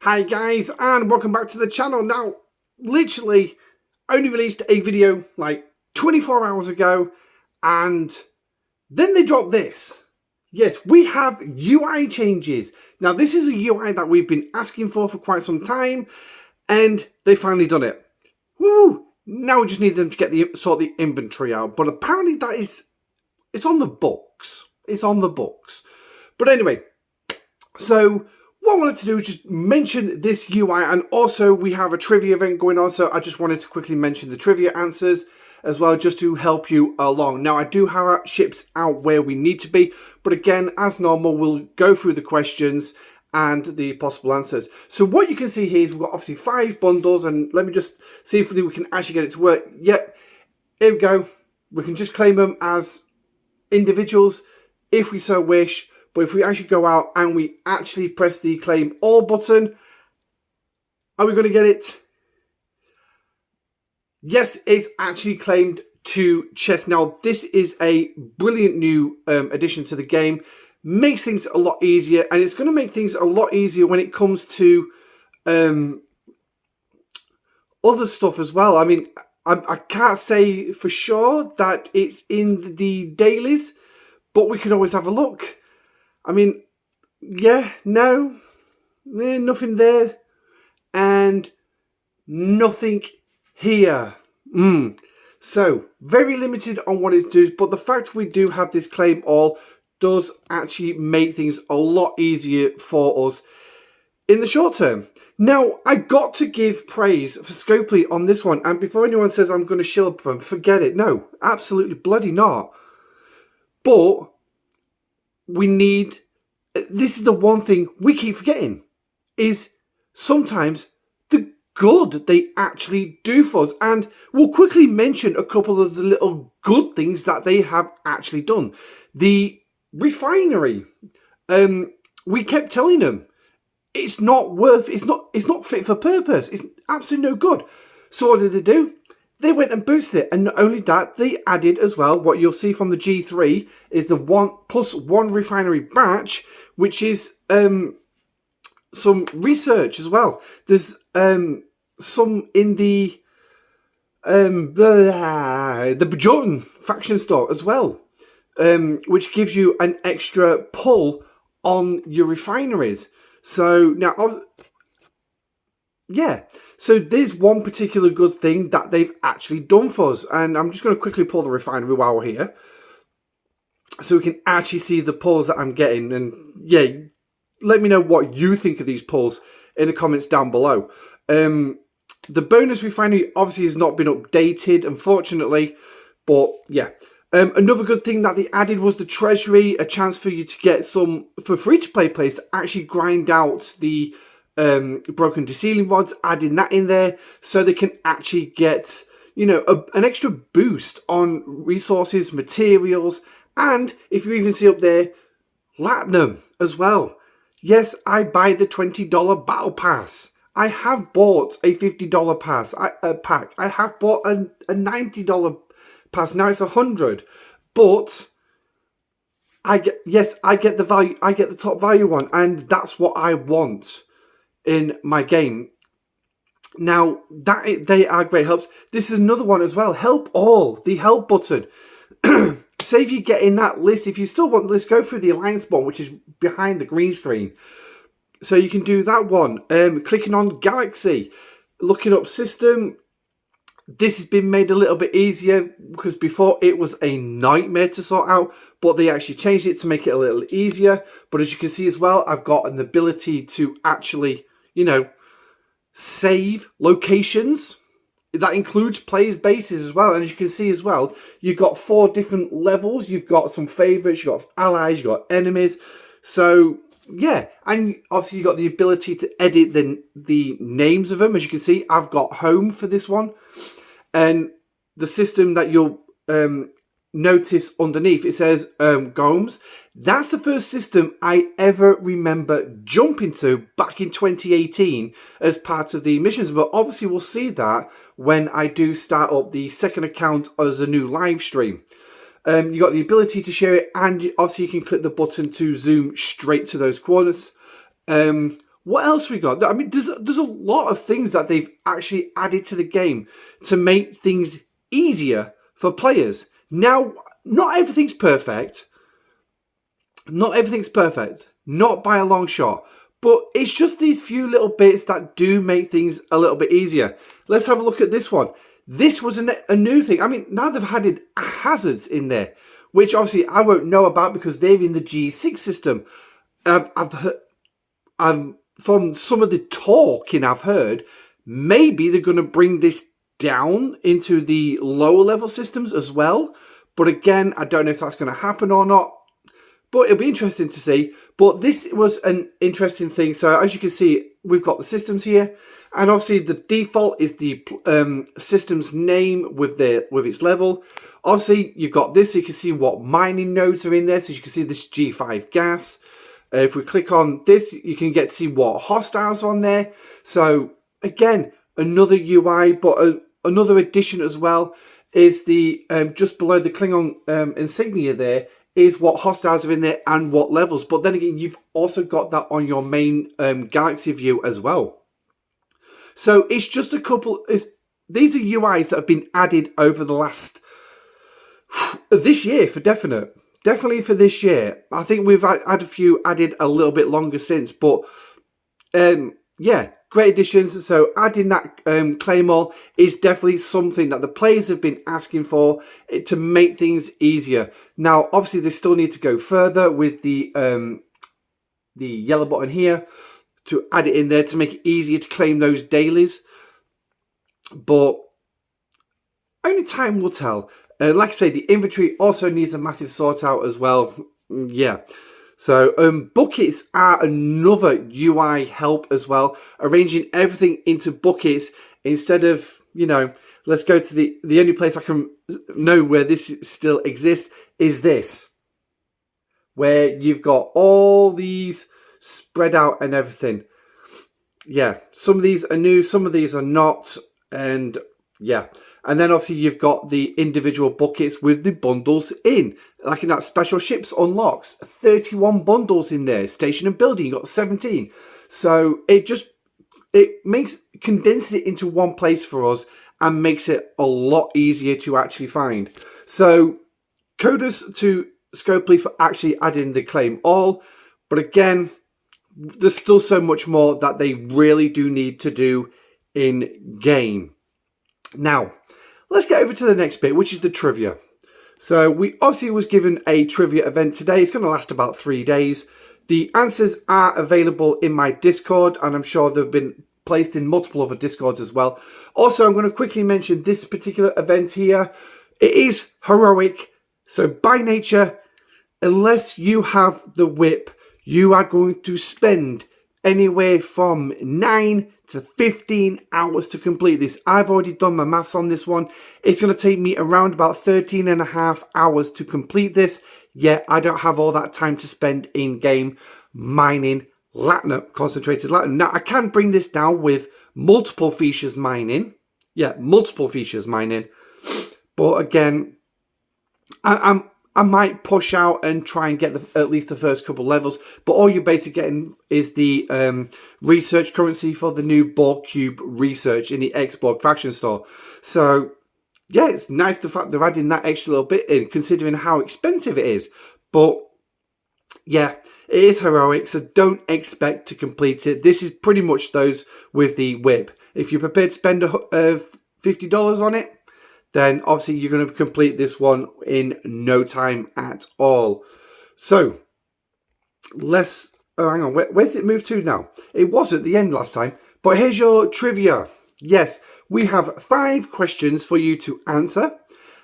Hi guys, and welcome back to the channel. Now, literally only released a video like 24 hours ago, and then they dropped this. Yes, we have UI changes. Now, this is a UI that we've been asking for quite some time, and they finally done it. Woo! Now we just need them to get sort the inventory out, but apparently it's on the books. It's on the books. But anyway, so what I wanted to do is just mention this UI, and also we have a trivia event going on, so I just wanted to quickly mention the trivia answers as well, just to help you along. Now, I do have our ships out where we need to be, but again, as normal, we'll go through the questions and the possible answers. So what you can see here is we've got obviously 5 bundles, and let me just see if we can actually get it to work. Yep, here we go. We can just claim them as individuals if we so wish. But if we actually go out and we actually press the claim all button, are we going to get it? Yes, it's actually claimed to chest. Now, this is a brilliant new addition to the game. Makes things a lot easier, and it's going to make things a lot easier when it comes to other stuff as well. I mean, I can't say for sure that it's in the dailies, but we can always have a look. I mean, yeah, no, nothing there, and nothing here. So, very limited on what it does, but the fact we do have this claim all does actually make things a lot easier for us in the short term. Now, I got to give praise for Scopely on this one, and before anyone says I'm going to shill up for them, forget it. No, absolutely bloody not. But we need, this is the one thing we keep forgetting, is sometimes the good they actually do for us. And we'll quickly mention a couple of the little good things that they have actually done. The refinery, we kept telling them it's not fit for purpose. It's absolutely no good. So what did they do? They went and boosted it, and not only that, they added as well, what you'll see from the G3 is the 1+1 refinery batch, which is some research as well. There's some in the Bajoran faction store as well, which gives you an extra pull on your refineries. So now, yeah. So there's one particular good thing that they've actually done for us. And I'm just going to quickly pull the refinery while we're here, so we can actually see the pulls that I'm getting. And yeah, let me know what you think of these pulls in the comments down below. The bonus refinery obviously has not been updated, unfortunately. But yeah. Another good thing that they added was the treasury, a chance for you to get some, for free-to-play players, to actually grind out the broken deceiling rods, adding that in there so they can actually get, you know, an extra boost on resources, materials, and if you even see up there, platinum as well. Yes, I buy the $20 battle pass. I have bought a $50 pack. I have bought a $90 pass. Now it's $100, but I get the value. I get the top value one, and that's what I want in my game. Now, they are great helps. This is another one as well. Help all. The help button. Say if you get in that list, if you still want the list, go through the alliance one, which is behind the green screen. So you can do that one. Clicking on Galaxy, looking up system. This has been made a little bit easier, because before it was a nightmare to sort out, but they actually changed it to make it a little easier. But as you can see as well, I've got an ability to actually, you know, save locations. That includes players' bases as well. And as you can see as well, you've got 4 different levels. You've got some favourites, you've got allies, you've got enemies. So yeah, and obviously you've got the ability to edit the names of them. As you can see, I've got home for this one. And the system that you'll notice underneath, it says Gomes. That's the first system I ever remember jumping to back in 2018 as part of the missions. But obviously we'll see that when I do start up the second account as a new live stream. You got the ability to share it, and obviously you can click the button to zoom straight to those corners. What else we got? I mean, there's a lot of things that they've actually added to the game to make things easier for players. Now, not everything's perfect. Not everything's perfect. Not by a long shot. But it's just these few little bits that do make things a little bit easier. Let's have a look at this one. This was a new thing. I mean, now they've added hazards in there, which obviously I won't know about because they're in the G6 system. I've heard, from some of the talking I've heard, maybe they're going to bring this down into the lower level systems as well. But again, I don't know if that's going to happen or not. But it'll be interesting to see. But this was an interesting thing. So as you can see, we've got the systems here. And obviously the default is the system's name with its level. Obviously you've got this, so you can see what mining nodes are in there. So you can see this G5 gas. If we click on this, you can get to see what hostiles are on there. So again, another UI, but another addition as well is the just below the Klingon insignia there is what hostiles are in there and what levels. But then again, you've also got that on your main galaxy view as well. So it's just a couple. These are UIs that have been added over the last this year for definite. Definitely for this year. I think we've had a few added a little bit longer since, but yeah, great additions. So adding that Claymore is definitely something that the players have been asking for to make things easier. Now, obviously, they still need to go further with the yellow button here to add it in there to make it easier to claim those dailies. But only time will tell. Like I say, the inventory also needs a massive sort out as well. Yeah. So buckets are another UI help as well. Arranging everything into buckets instead of, you know, let's go to the only place I can know where this still exists is this. Where you've got all these spread out and everything. Yeah. Some of these are new, some of these are not. And yeah. And then obviously you've got the individual buckets with the bundles in. Like in that special ships unlocks, 31 bundles in there. Station and building, you got 17. So it condenses it into one place for us and makes it a lot easier to actually find. So kudos to Scopely for actually adding the claim all. But again, there's still so much more that they really do need to do in game. Now, let's get over to the next bit, which is the trivia. So we obviously was given a trivia event today. It's going to last about 3 days. The answers are available in my Discord, and I'm sure they've been placed in multiple other Discords as well. Also, I'm going to quickly mention this particular event here. It is heroic. So by nature, unless you have the whip, you are going to spend anywhere from 9 to 15 hours to complete this. I've already done my maths on this one. It's going to take me around about 13 and a half hours to complete this. Yet I don't have all that time to spend in game mining latinum, concentrated latinum. Now I can bring this down with multiple features mining. Yeah, multiple features mining. But again, I might push out and try and get at least the first couple levels. But all you're basically getting is the research currency for the new Borg Cube research in the X-Borg faction store. So, yeah, it's nice the fact they're adding that extra little bit in, considering how expensive it is. But, yeah, it is heroic, so don't expect to complete it. This is pretty much those with the whip. If you're prepared to spend $50 on it, then obviously you're going to complete this one in no time at all. So, let's... Oh, hang on. Where's it moved to now? It was at the end last time. But here's your trivia. Yes, we have 5 questions for you to answer.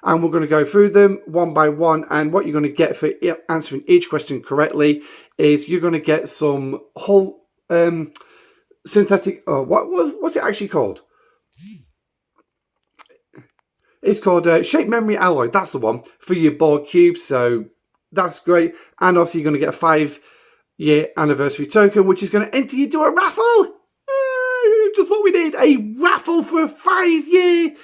And we're going to go through them one by one. And what you're going to get for answering each question correctly is you're going to get some whole synthetic... Oh, what's it actually called? It's called Shape Memory Alloy. That's the one for your Borg Cube. So that's great. And obviously you're going to get a 5-year anniversary token, which is going to enter you into a raffle. Just what we need. A raffle for a 5-year.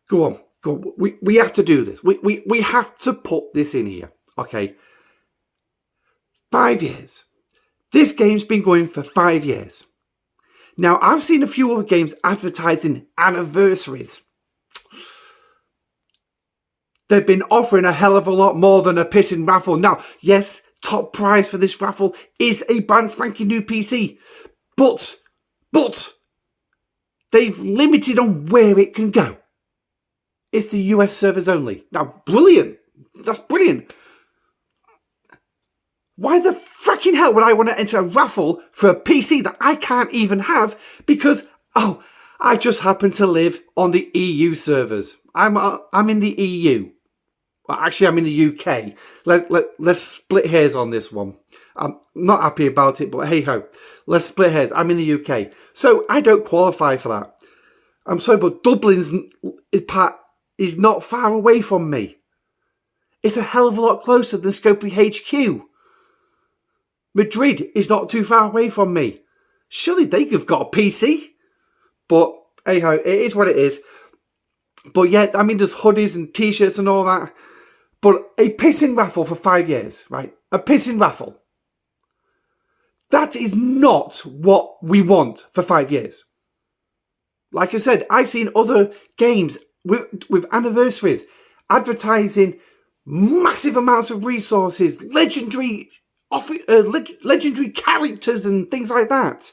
Go on. Go on. We have to do this. We have to put this in here. Okay. 5 years. This game's been going for 5 years. Now, I've seen a few other games advertising anniversaries. They've been offering a hell of a lot more than a pissing raffle. Now, yes, top prize for this raffle is a brand spanking new PC. But they've limited on where it can go. It's the US servers only. Now, brilliant. That's brilliant. Why the frickin' hell would I want to enter a raffle for a PC that I can't even have because, I just happen to live on the EU servers. I'm in the EU. Well, actually, I'm in the UK. Let's split hairs on this one. I'm not happy about it, but hey ho. Let's split hairs. I'm in the UK. So I don't qualify for that. I'm sorry, but Dublin's part is not far away from me. It's a hell of a lot closer than Scopely HQ. Madrid is not too far away from me. Surely they have got a PC. But hey ho, it is what it is. But yeah, I mean, there's hoodies and t-shirts and all that. But a pissing raffle for 5 years, right? A pissing raffle. That is not what we want for 5 years. Like I said, I've seen other games with anniversaries advertising massive amounts of resources, legendary characters and things like that.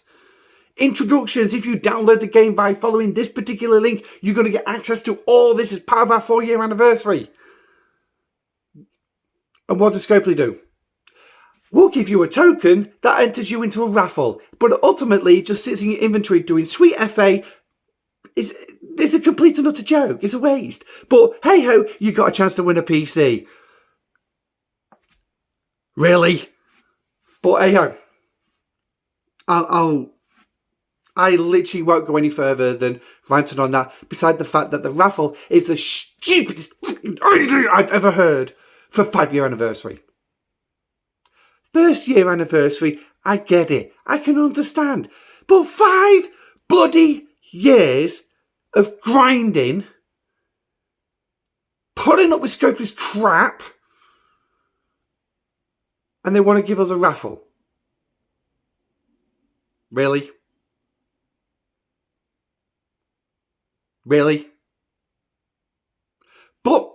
Introductions, if you download the game by following this particular link, you're going to get access to all this as part of our 4-year anniversary. And what does Scopely do? We'll give you a token that enters you into a raffle, but ultimately it just sits in your inventory doing sweet FA. It's a complete and utter joke. It's a waste. But hey ho, you got a chance to win a PC. Really? But hey ho, I literally won't go any further than ranting on that, beside the fact that the raffle is the stupidest idea I've ever heard for 5-year anniversary. First year anniversary, I get it. I can understand. But 5 bloody years of grinding, putting up with Scopely's crap, and they want to give us a raffle. Really? Really? But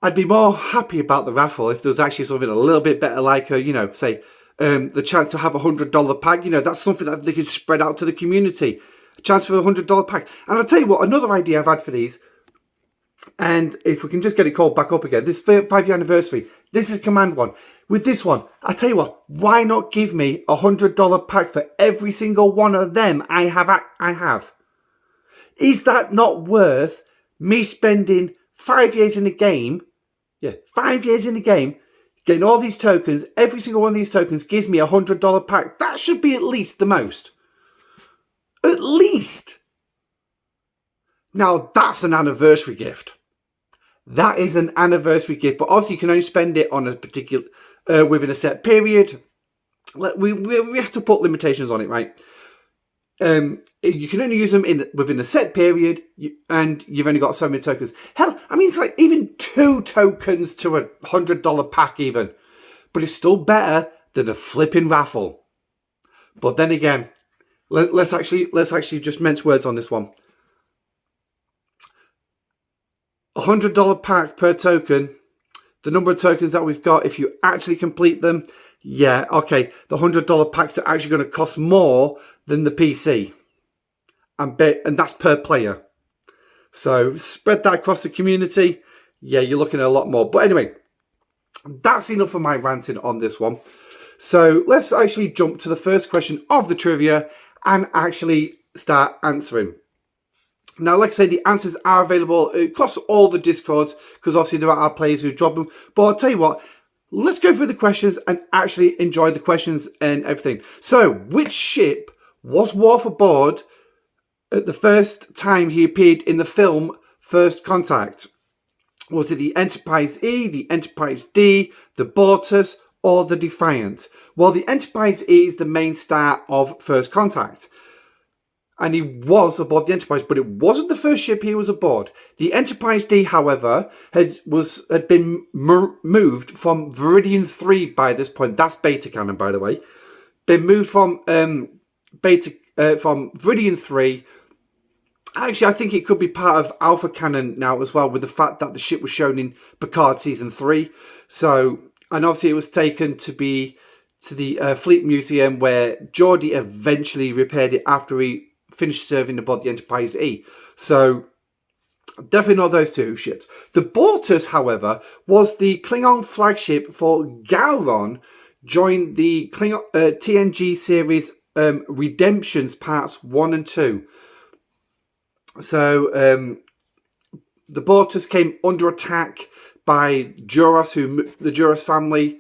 I'd be more happy about the raffle if there was actually something a little bit better, like, say, the chance to have $100 pack. That's something that they could spread out to the community. A chance for a $100 pack. And I'll tell you what, another idea I've had for these, and if we can just get it called back up again, this 5-year anniversary, this is command one. With this one, I'll tell you what, why not give me a $100 pack for every single one of them I have? Is that not worth me spending 5 years in the game? Yeah, 5 years in the game, getting all these tokens. Every single one of these tokens gives me a $100 pack. That should be at least the most. At least. Now, that's an anniversary gift. That is an anniversary gift. But obviously, you can only spend it on a particular, within a set period. We have to put limitations on it, right? You can only use them within a set period, and you've only got so many tokens. Hell, I mean, it's like even 2 tokens to a $100 pack even. But it's still better than a flipping raffle. But then again, let's actually just mince words on this one. $100 pack per token. The number of tokens that we've got, if you actually complete them, yeah, okay, the $100 packs are actually going to cost more than the PC. And that's per player. So spread that across the community. Yeah, you're looking at a lot more. But anyway, that's enough of my ranting on this one. So let's actually jump to the first question of the trivia and actually start answering. Now, like I say, the answers are available across all the Discords, because obviously there are players who drop them. But I'll tell you what, let's go through the questions and actually enjoy the questions and everything. So, which ship was Worf aboard at the first time he appeared in the film First Contact? Was it the Enterprise E, the Enterprise D, the Bortus, or the Defiant? Well, the Enterprise E is the main star of First Contact. and he was aboard the Enterprise, but it wasn't the first ship he was aboard. The Enterprise D, however, had been moved from Veridian 3 by this point. That's beta canon, by the way. Been moved from from Veridian 3. Actually, I think it could be part of Alpha canon now as well, with the fact that the ship was shown in Picard Season 3. So, and obviously it was taken to the Fleet Museum, where Geordi eventually repaired it after he finished serving aboard the Enterprise E. So, definitely not those two ships. The Bortus, however, was the Klingon flagship for Gowron during the Klingon, TNG series Redemptions Parts 1 and 2. So, the Bortus came under attack by Duras, the Duras family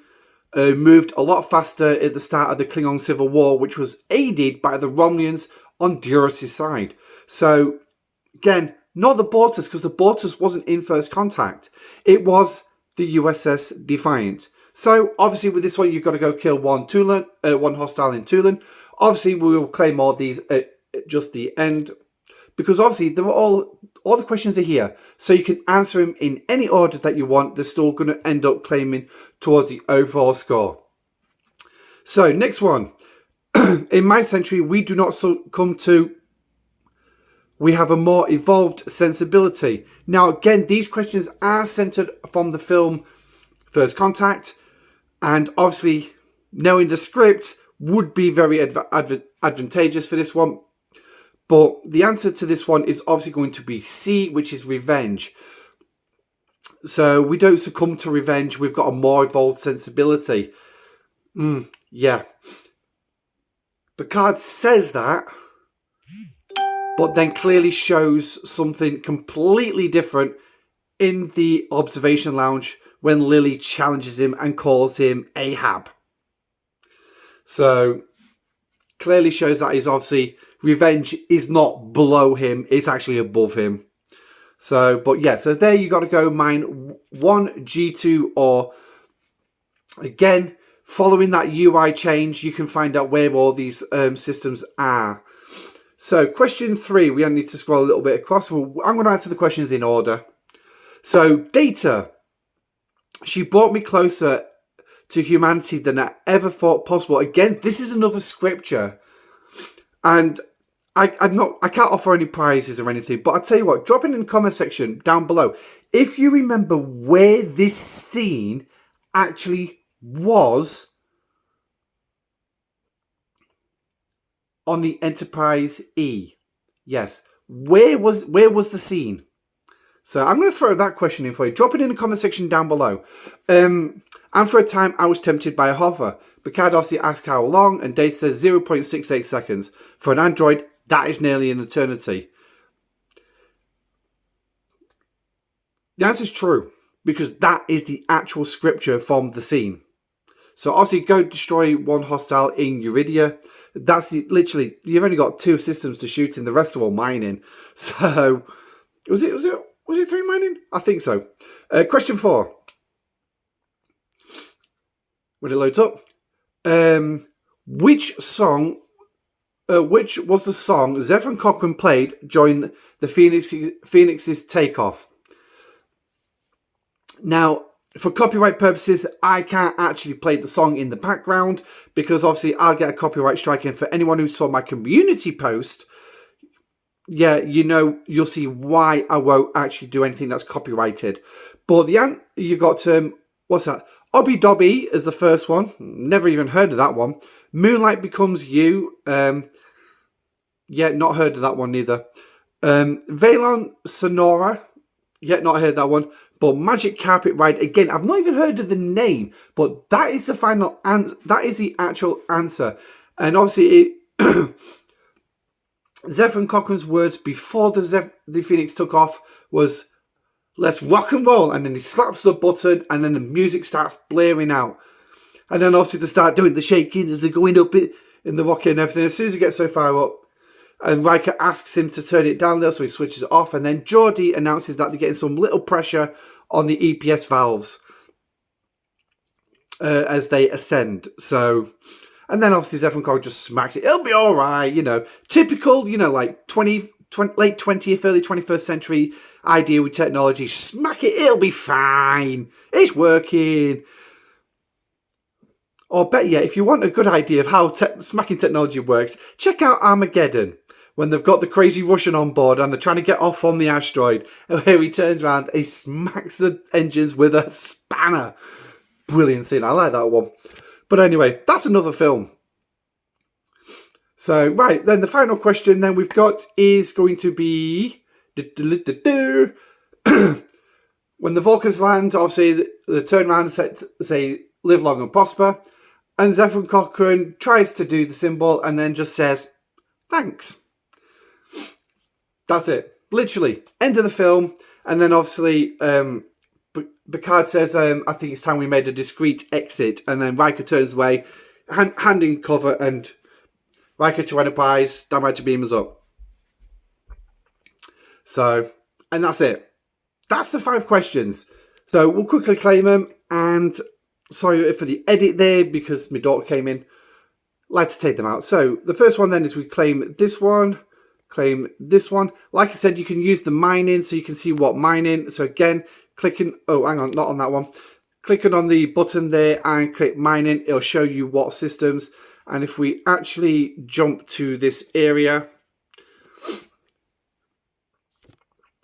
moved a lot faster at the start of the Klingon Civil War, which was aided by the Romulans on Duras' side. So, again, not the Bortus, because the Bortus wasn't in First Contact. It was the USS Defiant. So, obviously, with this one, you've got to go kill one hostile in Tulin. Obviously, we will claim all these at just the end, because obviously, they're all the questions are here. So, you can answer them in any order that you want. They're still going to end up claiming towards the overall score. So, next one. In my century, we do not succumb to... We have a more evolved sensibility. Now, again, these questions are centered from the film First Contact. And obviously, knowing the script would be very advantageous for this one. But the answer to this one is obviously going to be C, which is revenge. So we don't succumb to revenge. We've got a more evolved sensibility. Yeah. Picard says that, but then clearly shows something completely different in the observation lounge when Lily challenges him and calls him Ahab. So, clearly shows that he's obviously... Revenge is not below him, it's actually above him. So, but yeah, so there you got to go mine 1, G2, or... Again, following that UI change, you can find out where all these systems are. So, question 3, we only need to scroll a little bit across. I'm going to answer the questions in order. So, Data. She brought me closer to humanity than I ever thought possible. Again, this is another scripture. And I can't offer any prizes or anything. But I'll tell you what, drop it in the comment section down below. If you remember where this scene actually was on the Enterprise E. Yes. Where was the scene? So I'm going to throw that question in for you. Drop it in the comment section down below. And for a time, I was tempted by a hover. Picard obviously asked how long, and Data says 0.68 seconds. For an android, that is nearly an eternity. The answer is true, because that is the actual scripture from the scene. So obviously, go destroy one hostile in Euridia. That's literally, you've only got 2 systems to shoot in, the rest are all mining. So, was it 3 mining? I think so. Question 4. When it loads up. Which was the song Zefram Cochrane played during the Phoenix's takeoff? Now, for copyright purposes, I can't actually play the song in the background because obviously I'll get a copyright strike. And for anyone who saw my community post, yeah, you know, you'll see why I won't actually do anything that's copyrighted. But you got what's that? Obby Dobby is the first one. Never even heard of that one. Moonlight Becomes You. Yeah, not heard of that one either. Valon Sonora. Yeah, not heard that one. But Magic Carpet Ride, again, I've not even heard of the name, but that is the final answer. That is the actual answer. And obviously, Zefram Cochrane's words before the Phoenix took off was, "Let's rock and roll," and then he slaps the button, and then the music starts blaring out. And then obviously they start doing the shaking as they're going up in the rocket and everything. As soon as he gets so far up, and Riker asks him to turn it down there, so he switches it off. And then Geordi announces that they're getting some little pressure on the EPS valves as they ascend. So, And then obviously Zefram just smacks it. It'll be all right, you know. Typical, you know, like late 20th, early 21st century idea with technology. Smack it, it'll be fine. It's working. Or better yet, if you want a good idea of how smacking technology works, check out Armageddon. When they've got the crazy Russian on board and they're trying to get off on the asteroid. And here he turns around, he smacks the engines with a spanner. Brilliant scene, I like that one. But anyway, that's another film. So, right, then the final question then we've got is going to be... when the Vulcans land, obviously, they turn around and say, live long and prosper. And Zefram Cochrane tries to do the symbol and then just says, thanks. That's it. Literally. End of the film. And then obviously, Picard says, I think it's time we made a discreet exit. And then Riker turns away, hand in cover, and Riker to Enterprise, stand by to beam us up. So, and that's it. That's the 5 questions. So we'll quickly claim them. And sorry for the edit there because my daughter came in. Like to take them out. So the first one then is we claim this one. Claim this one. Like I said, you can use the mining so you can see what mining. So again, clicking, oh hang on, not on that one. Clicking on the button there and click mining, it'll show you what systems. And if we actually jump to this area,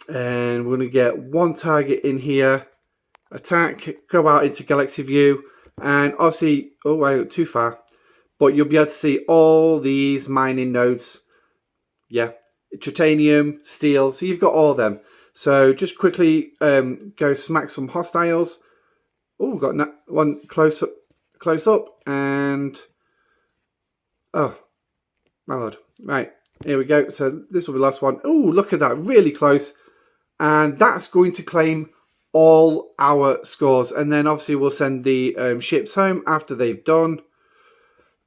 and we're going to get one target in here, attack, go out into galaxy view, and obviously, oh I went too far, but you'll be able to see all these mining nodes. Yeah, titanium, steel, so you've got all of them. So just quickly go smack some hostiles. Oh, we've got one close up, and oh my lord. Right, here we go. So this will be the last one. Oh, look at that, really close. And that's going to claim all our scores. And then obviously we'll send the ships home after they've done.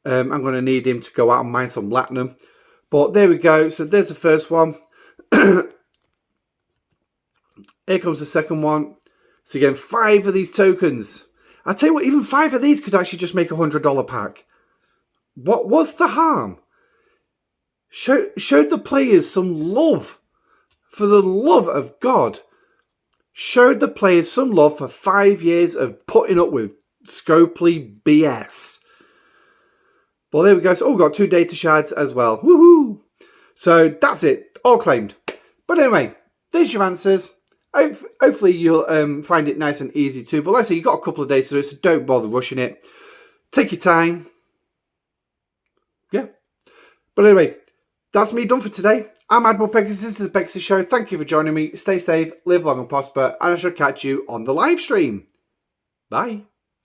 I'm going to need him to go out and mine some platinum. But there we go. So there's the first one. Here comes the second one. So again, 5 of these tokens. I tell you what, even 5 of these could actually just make a $100 pack. What was the harm? Showed the players some love. For the love of God. Showed the players some love for 5 years of putting up with Scopely BS. Well, there we go. So, we've got 2 data shards as well. Woohoo! So, that's it. All claimed. But anyway, there's your answers. Hopefully, you'll find it nice and easy too. But like I say, you've got a couple of days to do it, so don't bother rushing it. Take your time. Yeah. But anyway, that's me done for today. I'm Admiral Pegasus. This is the Pegasus Show. Thank you for joining me. Stay safe, live long and prosper, and I shall catch you on the live stream. Bye.